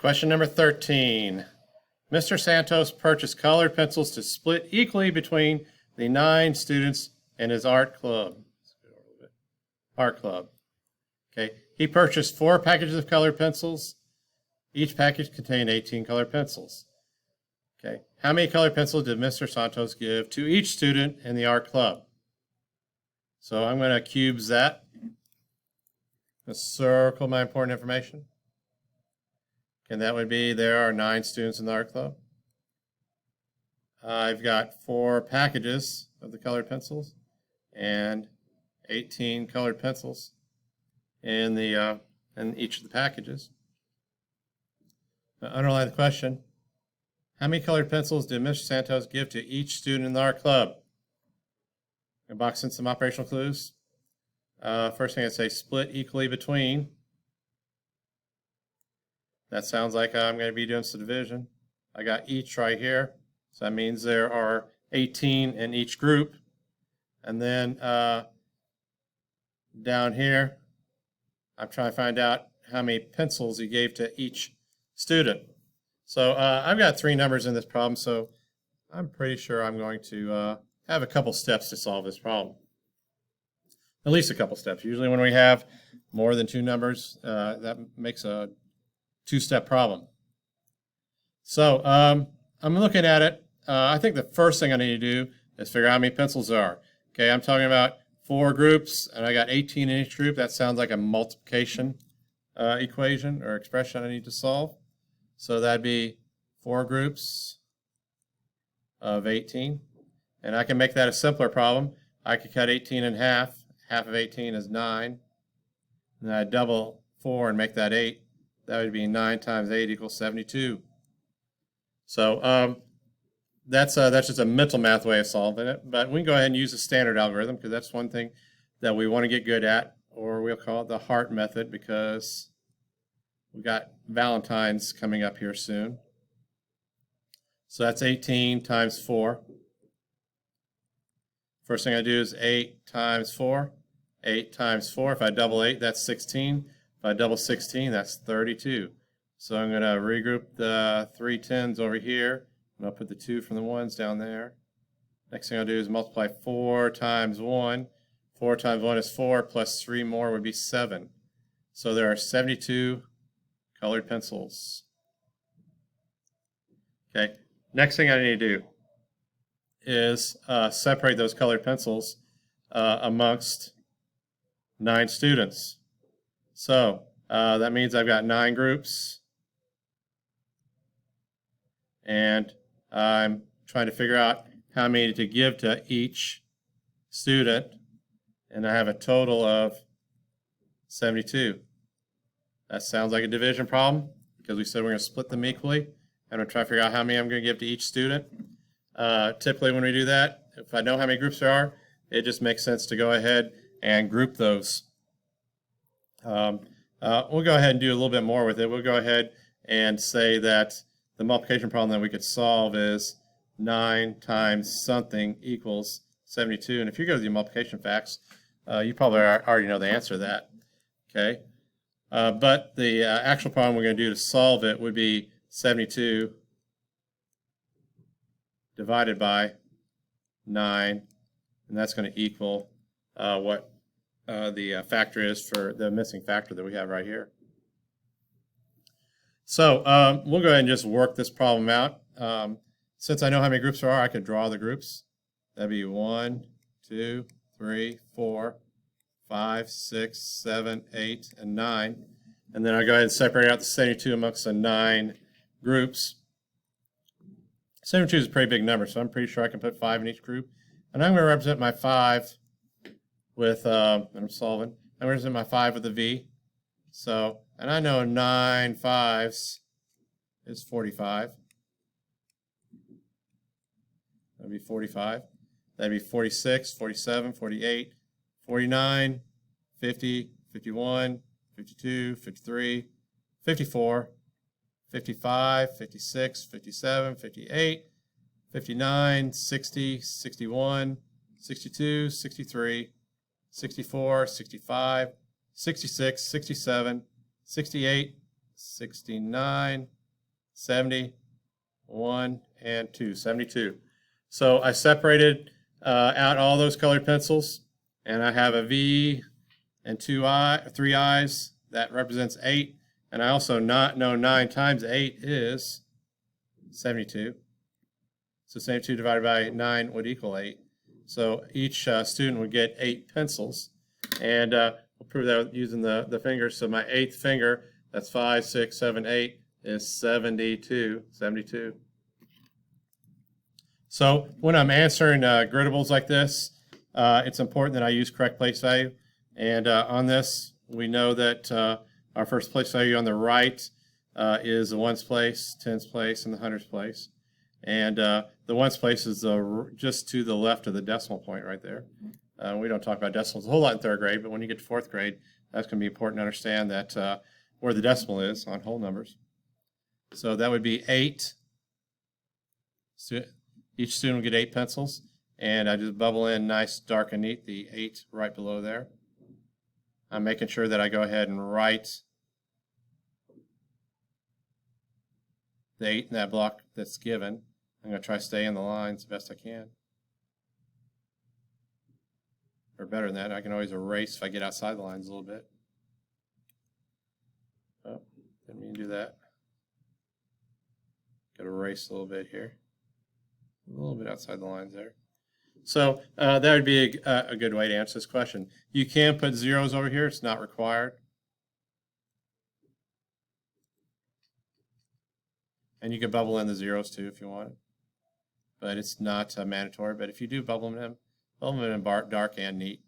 Question number 13. Mr. Santos purchased colored pencils to split equally between the 9 students in his art club. Okay. He purchased 4 packages of colored pencils. Each package contained 18 colored pencils. Okay. How many colored pencils did Mr. Santos give to each student in the art club? So I'm going to cubes that. Circle my important information. And that would be there are 9 students in the art club. I've got 4 packages of the colored pencils and 18 colored pencils in each of the packages. Now, underline the question. How many colored pencils did Mr. Santos give to each student in the art club? I'm going to box in some operational clues. First thing I'd say, split equally between. That sounds like I'm going to be doing some division. I got each right here. So that means there are 18 in each group. And then down here, I'm trying to find out how many pencils he gave to each student. So I've got 3 numbers in this problem, so I'm pretty sure I'm going to have a couple steps to solve this problem. At least a couple steps. Usually when we have more than 2 numbers, that makes a 2-step problem. So I'm looking at it. I think the first thing I need to do is figure out how many pencils there are. Okay, I'm talking about 4 groups, and I got 18 in each group. That sounds like a multiplication equation or expression I need to solve. So that'd be 4 groups of 18. And I can make that a simpler problem. I could cut 18 in half. Half of 18 is 9. And then I double 4 and make that 8. That would be 9 times 8 equals 72. So that's just a mental math way of solving it. But we can go ahead and use a standard algorithm because that's one thing that we want to get good at, or we'll call it the Hart method because we've got Valentine's coming up here soon. So that's 18 times 4. First thing I do is 8 times 4. 8 times 4. If I double 8, that's 16. If I double 16, that's 32. So I'm going to regroup the 3 10s over here. And I'll put the 2 from the 1s down there. Next thing I'll do is multiply 4 times 1. 4 times 1 is 4, plus 3 more would be 7. So there are 72 colored pencils. Okay, next thing I need to do is separate those colored pencils amongst 9 students. So that means I've got 9 groups, and I'm trying to figure out how many to give to each student, and I have a total of 72. That sounds like a division problem because we said we're going to split them equally. I'm going to try to figure out how many I'm going to give to each student. Typically when we do that, if I know how many groups there are, it just makes sense to go ahead and group those. We'll go ahead and do a little bit more with it. We'll go ahead and say that the multiplication problem that we could solve is 9 times something equals 72. And if you go to the multiplication facts, you probably already know the answer to that. Okay, but the actual problem we're going to do to solve it would be 72 divided by 9, and that's going to equal what the factor is for the missing factor that we have right here. So we'll go ahead and just work this problem out. Since I know how many groups there are, I could draw the groups. That'd be 1, 2, 3, 4, 5, 6, 7, 8, and 9. And then I'll go ahead and separate out the 72 amongst the 9 groups. 72 is a pretty big number, so I'm pretty sure I can put 5 in each group. And I'm going to represent my 5 with, I'm solving, I'm going to represent my 5 with a V. So, and I know 9 5s is 45. That'd be 45. That'd be 46, 47, 48, 49, 50, 51, 52, 53, 54, 55, 56, 57, 58, 59, 60, 61, 62, 63, 64, 65, 66, 67, 68, 69, 70, 1, and 2, 72. So I separated out all those colored pencils, and I have a V and 3 I's. That represents 8. And I also know 9 times 8 is 72. So 72 divided by 9 would equal 8. So each student would get 8 pencils. And we'll prove that using the fingers. So my 8th finger, that's 5, 6, 7, 8, is 72. 72. So when I'm answering gridables like this, it's important that I use correct place value. And on this, we know that our first place value on the right is the ones place, tens place, and the hundreds place. And the ones place is just to the left of the decimal point right there. We don't talk about decimals a whole lot in 3rd grade, but when you get to 4th grade, that's going to be important to understand that where the decimal is on whole numbers. So that would be 8. Each student will get 8 pencils, and I just bubble in nice, dark, and neat the 8 right below there. I'm making sure that I go ahead and write the 8 in that block that's given. I'm going to try to stay in the lines the best I can. Or better than that, I can always erase if I get outside the lines a little bit. Oh, didn't mean to do that. Got to erase a little bit here. A little bit outside the lines there. So that would be a good way to answer this question. You can put zeros over here. It's not required. And you can bubble in the zeros too if you want. But it's not mandatory. But if you do bubble them in dark and neat.